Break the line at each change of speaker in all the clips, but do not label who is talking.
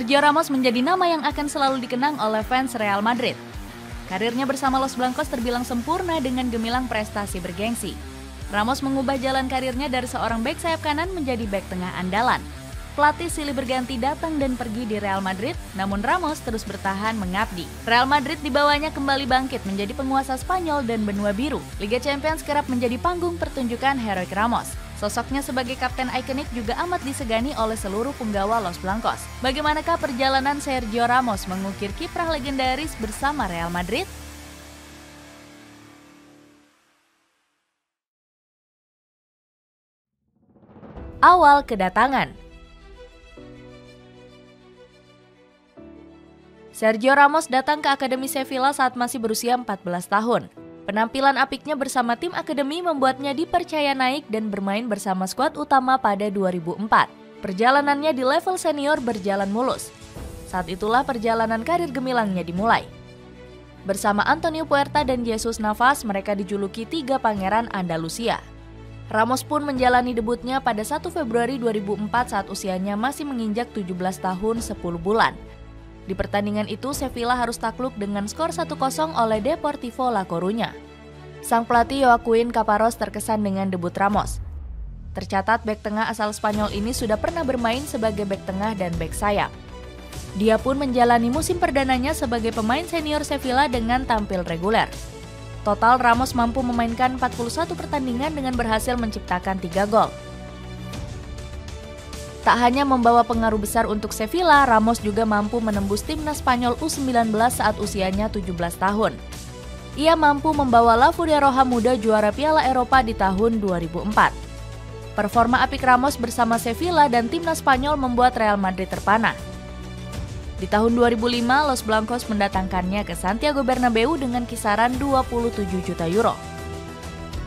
Sergio Ramos menjadi nama yang akan selalu dikenang oleh fans Real Madrid. Karirnya bersama Los Blancos terbilang sempurna dengan gemilang prestasi bergengsi. Ramos mengubah jalan karirnya dari seorang bek sayap kanan menjadi bek tengah andalan. Pelatih silih berganti datang dan pergi di Real Madrid, namun Ramos terus bertahan mengabdi. Real Madrid dibawanya kembali bangkit menjadi penguasa Spanyol dan benua biru. Liga Champions kerap menjadi panggung pertunjukan heroik Ramos. Sosoknya sebagai kapten ikonik juga amat disegani oleh seluruh penggawa Los Blancos. Bagaimanakah perjalanan Sergio Ramos mengukir kiprah legendaris bersama Real Madrid? Awal kedatangan. Sergio Ramos datang ke Akademi Sevilla saat masih berusia 14 tahun. Penampilan apiknya bersama tim akademi membuatnya dipercaya naik dan bermain bersama skuad utama pada 2004. Perjalanannya di level senior berjalan mulus. Saat itulah perjalanan karir gemilangnya dimulai. Bersama Antonio Puerta dan Jesus Navas, mereka dijuluki tiga pangeran Andalusia. Ramos pun menjalani debutnya pada 1 Februari 2004 saat usianya masih menginjak 17 tahun 10 bulan. Di pertandingan itu, Sevilla harus takluk dengan skor 1-0 oleh Deportivo La Coruña. Sang pelatih Joaquin Caparrós terkesan dengan debut Ramos. Tercatat bek tengah asal Spanyol ini sudah pernah bermain sebagai bek tengah dan bek sayap. Dia pun menjalani musim perdananya sebagai pemain senior Sevilla dengan tampil reguler. Total Ramos mampu memainkan 41 pertandingan dengan berhasil menciptakan 3 gol. Tak hanya membawa pengaruh besar untuk Sevilla, Ramos juga mampu menembus timnas Spanyol U19 saat usianya 17 tahun. Ia mampu membawa La Furia Roja muda juara Piala Eropa di tahun 2004. Performa apik Ramos bersama Sevilla dan timnas Spanyol membuat Real Madrid terpana. Di tahun 2005, Los Blancos mendatangkannya ke Santiago Bernabeu dengan kisaran 27 juta euro.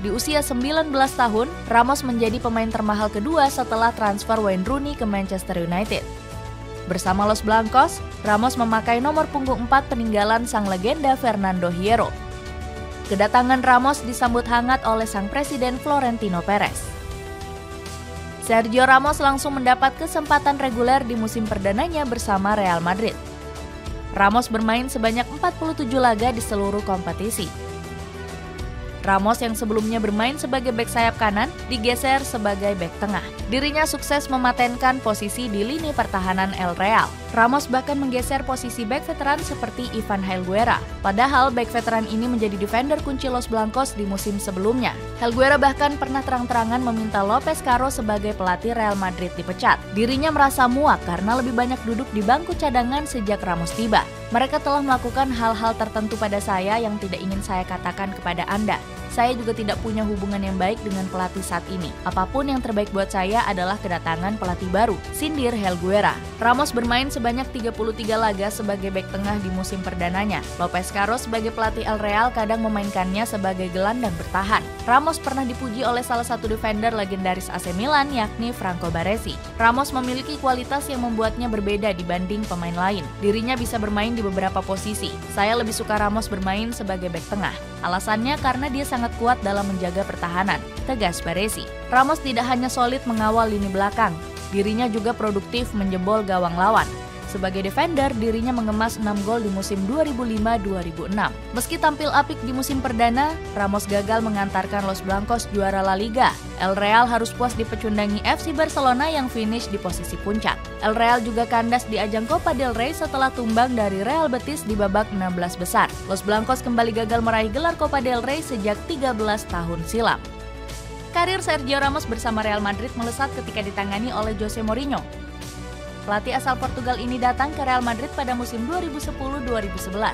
Di usia 19 tahun, Ramos menjadi pemain termahal kedua setelah transfer Wayne Rooney ke Manchester United. Bersama Los Blancos, Ramos memakai nomor punggung 4 peninggalan sang legenda Fernando Hierro. Kedatangan Ramos disambut hangat oleh sang presiden Florentino Perez. Sergio Ramos langsung mendapat kesempatan reguler di musim perdananya bersama Real Madrid. Ramos bermain sebanyak 47 laga di seluruh kompetisi. Ramos yang sebelumnya bermain sebagai bek sayap kanan digeser sebagai bek tengah. Dirinya sukses mematenkan posisi di lini pertahanan El Real. Ramos bahkan menggeser posisi bek veteran seperti Ivan Helguera. Padahal bek veteran ini menjadi defender kunci Los Blancos di musim sebelumnya. Helguera bahkan pernah terang-terangan meminta Lopez Caro sebagai pelatih Real Madrid dipecat. Dirinya merasa muak karena lebih banyak duduk di bangku cadangan sejak Ramos tiba. Mereka telah melakukan hal-hal tertentu pada saya yang tidak ingin saya katakan kepada Anda. Saya juga tidak punya hubungan yang baik dengan pelatih saat ini. Apapun yang terbaik buat saya adalah kedatangan pelatih baru, sindir Helguera. Ramos bermain sebanyak 33 laga sebagai bek tengah di musim perdananya. Lopez Caro sebagai pelatih El Real kadang memainkannya sebagai gelandang bertahan. Ramos pernah dipuji oleh salah satu defender legendaris AC Milan, yakni Franco Baresi. Ramos memiliki kualitas yang membuatnya berbeda dibanding pemain lain. Dirinya bisa bermain di beberapa posisi. Saya lebih suka Ramos bermain sebagai bek tengah. Alasannya karena dia sangat kuat dalam menjaga pertahanan, tegas Baresi. Ramos tidak hanya solid mengawal lini belakang, dirinya juga produktif menjebol gawang lawan. Sebagai defender, dirinya mengemas 6 gol di musim 2005-2006. Meski tampil apik di musim perdana, Ramos gagal mengantarkan Los Blancos juara La Liga. El Real harus puas dipecundangi FC Barcelona yang finish di posisi puncak. El Real juga kandas di ajang Copa del Rey setelah tumbang dari Real Betis di babak 16 besar. Los Blancos kembali gagal meraih gelar Copa del Rey sejak 13 tahun silam. Karir Sergio Ramos bersama Real Madrid melesat ketika ditangani oleh Jose Mourinho. Pelatih asal Portugal ini datang ke Real Madrid pada musim 2010-2011.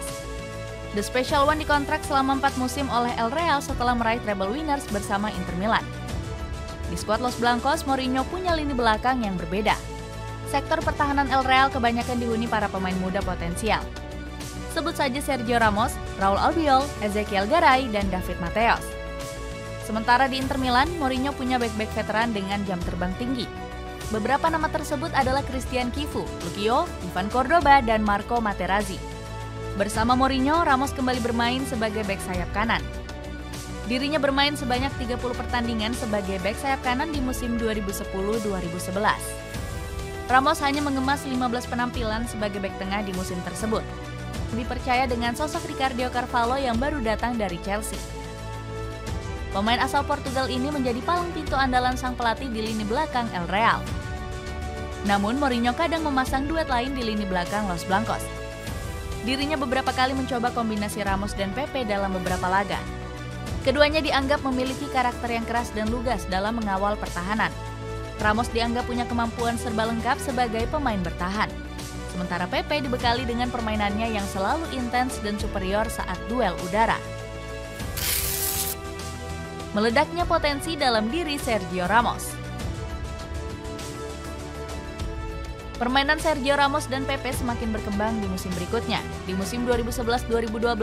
The Special One dikontrak selama 4 musim oleh El Real setelah meraih treble winners bersama Inter Milan. Di skuad Los Blancos, Mourinho punya lini belakang yang berbeda. Sektor pertahanan El Real kebanyakan dihuni para pemain muda potensial. Sebut saja Sergio Ramos, Raul Albiol, Ezequiel Garay, dan David Mateos. Sementara di Inter Milan, Mourinho punya bek-bek veteran dengan jam terbang tinggi. Beberapa nama tersebut adalah Christian Chivu, Lucio, Ivan Cordoba, dan Marco Materazzi. Bersama Mourinho, Ramos kembali bermain sebagai bek sayap kanan. Dirinya bermain sebanyak 30 pertandingan sebagai bek sayap kanan di musim 2010-2011. Ramos hanya mengemas 15 penampilan sebagai bek tengah di musim tersebut. Dipercaya dengan sosok Ricardo Carvalho yang baru datang dari Chelsea. Pemain asal Portugal ini menjadi palang pintu andalan sang pelatih di lini belakang El Real. Namun Mourinho kadang memasang duet lain di lini belakang Los Blancos. Dirinya beberapa kali mencoba kombinasi Ramos dan Pepe dalam beberapa laga. Keduanya dianggap memiliki karakter yang keras dan lugas dalam mengawal pertahanan. Ramos dianggap punya kemampuan serba lengkap sebagai pemain bertahan. Sementara Pepe dibekali dengan permainannya yang selalu intens dan superior saat duel udara. Meledaknya potensi dalam diri Sergio Ramos. Permainan Sergio Ramos dan Pepe semakin berkembang di musim berikutnya. Di musim 2011-2012,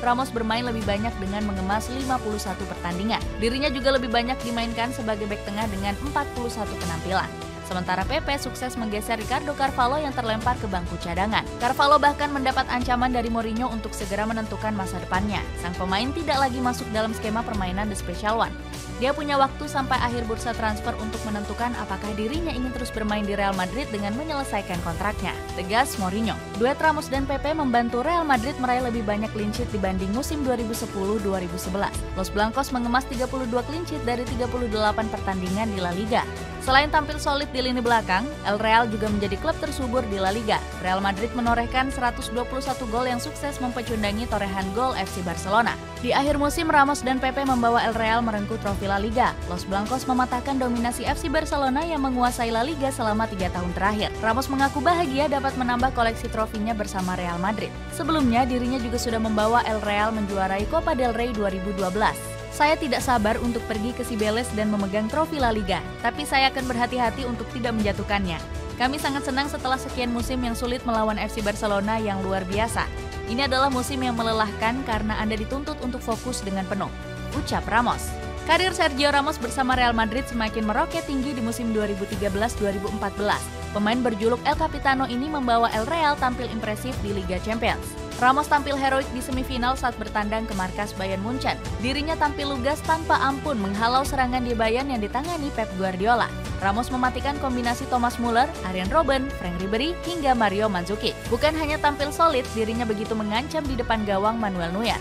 Ramos bermain lebih banyak dengan mengemas 51 pertandingan. Dirinya juga lebih banyak dimainkan sebagai bek tengah dengan 41 penampilan. Sementara Pepe sukses menggeser Ricardo Carvalho yang terlempar ke bangku cadangan. Carvalho bahkan mendapat ancaman dari Mourinho untuk segera menentukan masa depannya. Sang pemain tidak lagi masuk dalam skema permainan The Special One. Dia punya waktu sampai akhir bursa transfer untuk menentukan apakah dirinya ingin terus bermain di Real Madrid dengan menyelesaikan kontraknya, tegas Mourinho. Duet Ramos dan Pepe membantu Real Madrid meraih lebih banyak clean sheet dibanding musim 2010-2011. Los Blancos mengemas 32 clean sheet dari 38 pertandingan di La Liga. Selain tampil solid di lini belakang, El Real juga menjadi klub tersubur di La Liga. Real Madrid menorehkan 121 gol yang sukses mempecundangi torehan gol FC Barcelona. Di akhir musim, Ramos dan Pepe membawa El Real merengkuh trofi La Liga. Los Blancos mematahkan dominasi FC Barcelona yang menguasai La Liga selama 3 tahun terakhir. Ramos mengaku bahagia dapat menambah koleksi trofinya bersama Real Madrid. Sebelumnya, dirinya juga sudah membawa El Real menjuarai Copa del Rey 2012. Saya tidak sabar untuk pergi ke Cibeles dan memegang trofi La Liga, tapi saya akan berhati-hati untuk tidak menjatuhkannya. Kami sangat senang setelah sekian musim yang sulit melawan FC Barcelona yang luar biasa. Ini adalah musim yang melelahkan karena Anda dituntut untuk fokus dengan penuh, ucap Ramos. Karir Sergio Ramos bersama Real Madrid semakin meroket tinggi di musim 2013-2014. Pemain berjuluk El Capitano ini membawa El Real tampil impresif di Liga Champions. Ramos tampil heroik di semifinal saat bertandang ke markas Bayern Munchen. Dirinya tampil lugas tanpa ampun menghalau serangan di Bayern yang ditangani Pep Guardiola. Ramos mematikan kombinasi Thomas Muller, Arjen Robben, Frank Ribery, hingga Mario Mandzukic. Bukan hanya tampil solid, dirinya begitu mengancam di depan gawang Manuel Neuer.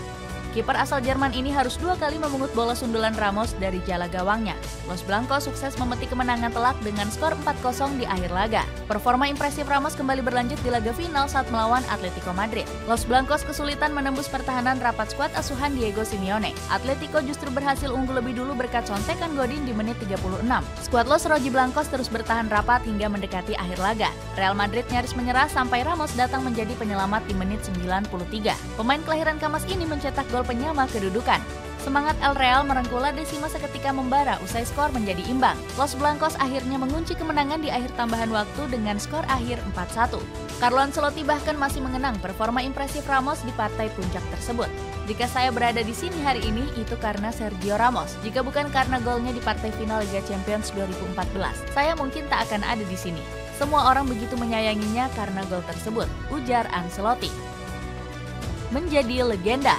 Kiper asal Jerman ini harus 2 kali memungut bola sundulan Ramos dari jala gawangnya. Los Blancos sukses memetik kemenangan telak dengan skor 4-0 di akhir laga. Performa impresif Ramos kembali berlanjut di laga final saat melawan Atletico Madrid. Los Blancos kesulitan menembus pertahanan rapat skuad asuhan Diego Simeone. Atletico justru berhasil unggul lebih dulu berkat contekan Godin di menit 36. Skuad Los Rojiblancos terus bertahan rapat hingga mendekati akhir laga. Real Madrid nyaris menyerah sampai Ramos datang menjadi penyelamat di menit 93. Pemain kelahiran Kamas ini mencetak gol penyama kedudukan. Semangat El Real merengkuh La Decima seketika membara usai skor menjadi imbang. Los Blancos akhirnya mengunci kemenangan di akhir tambahan waktu dengan skor akhir 4-1. Carlo Ancelotti bahkan masih mengenang performa impresif Ramos di partai puncak tersebut. Jika saya berada di sini hari ini, itu karena Sergio Ramos. Jika bukan karena golnya di partai final Liga Champions 2014, saya mungkin tak akan ada di sini. Semua orang begitu menyayanginya karena gol tersebut, ujar Ancelotti. Menjadi legenda.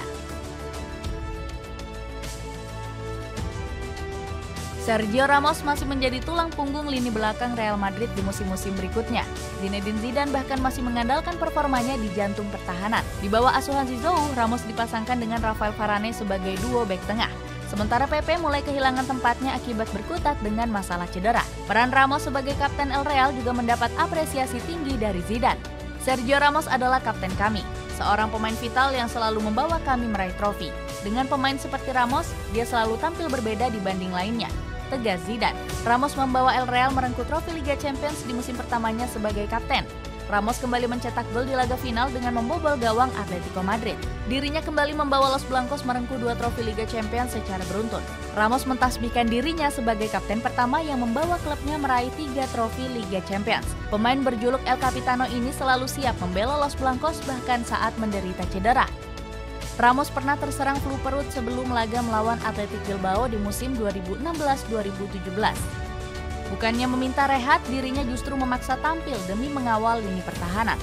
Sergio Ramos masih menjadi tulang punggung lini belakang Real Madrid di musim-musim berikutnya. Zinedine Zidane bahkan masih mengandalkan performanya di jantung pertahanan. Di bawah asuhan Zizou, Ramos dipasangkan dengan Rafael Varane sebagai duo bek tengah. Sementara Pepe mulai kehilangan tempatnya akibat berkutat dengan masalah cedera. Peran Ramos sebagai kapten El Real juga mendapat apresiasi tinggi dari Zidane. Sergio Ramos adalah kapten kami, seorang pemain vital yang selalu membawa kami meraih trofi. Dengan pemain seperti Ramos, dia selalu tampil berbeda dibanding lainnya, tegas Zidane. Ramos membawa El Real merengkuh trofi Liga Champions di musim pertamanya sebagai kapten. Ramos kembali mencetak gol di laga final dengan membobol gawang Atletico Madrid. Dirinya kembali membawa Los Blancos merengkuh 2 trofi Liga Champions secara beruntun. Ramos mentasbihkan dirinya sebagai kapten pertama yang membawa klubnya meraih 3 trofi Liga Champions. Pemain berjuluk El Capitano ini selalu siap membela Los Blancos bahkan saat menderita cedera. Ramos pernah terserang flu perut sebelum laga melawan Athletic Bilbao di musim 2016-2017. Bukannya meminta rehat, dirinya justru memaksa tampil demi mengawal lini pertahanan.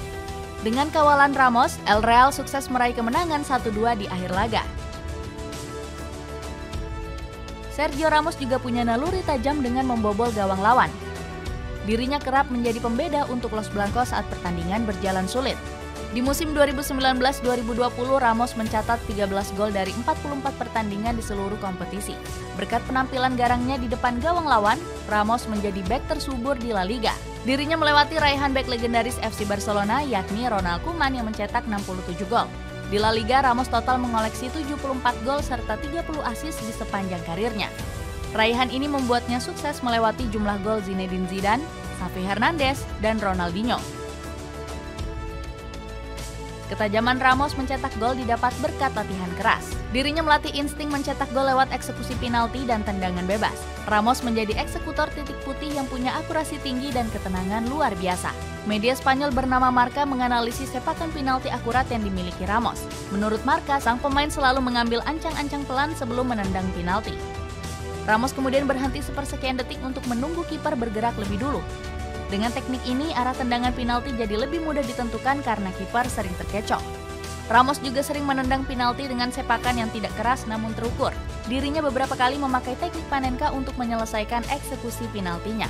Dengan kawalan Ramos, El Real sukses meraih kemenangan 1-2 di akhir laga. Sergio Ramos juga punya naluri tajam dengan membobol gawang lawan. Dirinya kerap menjadi pembeda untuk Los Blancos saat pertandingan berjalan sulit. Di musim 2019-2020, Ramos mencatat 13 gol dari 44 pertandingan di seluruh kompetisi. Berkat penampilan garangnya di depan gawang lawan, Ramos menjadi bek tersubur di La Liga. Dirinya melewati raihan bek legendaris FC Barcelona, yakni Ronald Koeman yang mencetak 67 gol. Di La Liga, Ramos total mengoleksi 74 gol serta 30 assist di sepanjang karirnya. Raihan ini membuatnya sukses melewati jumlah gol Zinedine Zidane, Xavi Hernandez, dan Ronaldinho. Ketajaman Ramos mencetak gol didapat berkat latihan keras. Dirinya melatih insting mencetak gol lewat eksekusi penalti dan tendangan bebas. Ramos menjadi eksekutor titik putih yang punya akurasi tinggi dan ketenangan luar biasa. Media Spanyol bernama Marca menganalisis sepakan penalti akurat yang dimiliki Ramos. Menurut Marca, sang pemain selalu mengambil ancang-ancang pelan sebelum menendang penalti. Ramos kemudian berhenti sepersekian detik untuk menunggu kiper bergerak lebih dulu. Dengan teknik ini, arah tendangan penalti jadi lebih mudah ditentukan karena kiper sering terkecoh. Ramos juga sering menendang penalti dengan sepakan yang tidak keras namun terukur. Dirinya beberapa kali memakai teknik Panenka untuk menyelesaikan eksekusi penaltinya.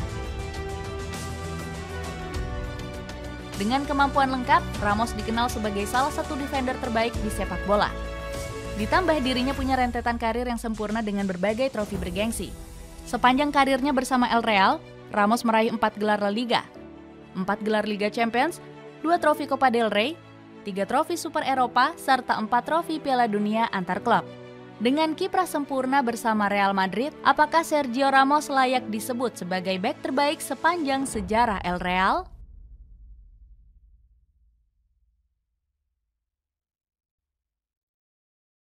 Dengan kemampuan lengkap, Ramos dikenal sebagai salah satu defender terbaik di sepak bola. Ditambah dirinya punya rentetan karir yang sempurna dengan berbagai trofi bergengsi. Sepanjang karirnya bersama El Real, Ramos meraih 4 gelar La Liga, 4 gelar Liga Champions, 2 trofi Copa del Rey, 3 trofi Super Eropa, serta 4 trofi Piala Dunia antar klub. Dengan kiprah sempurna bersama Real Madrid, apakah Sergio Ramos layak disebut sebagai bek terbaik sepanjang sejarah El Real?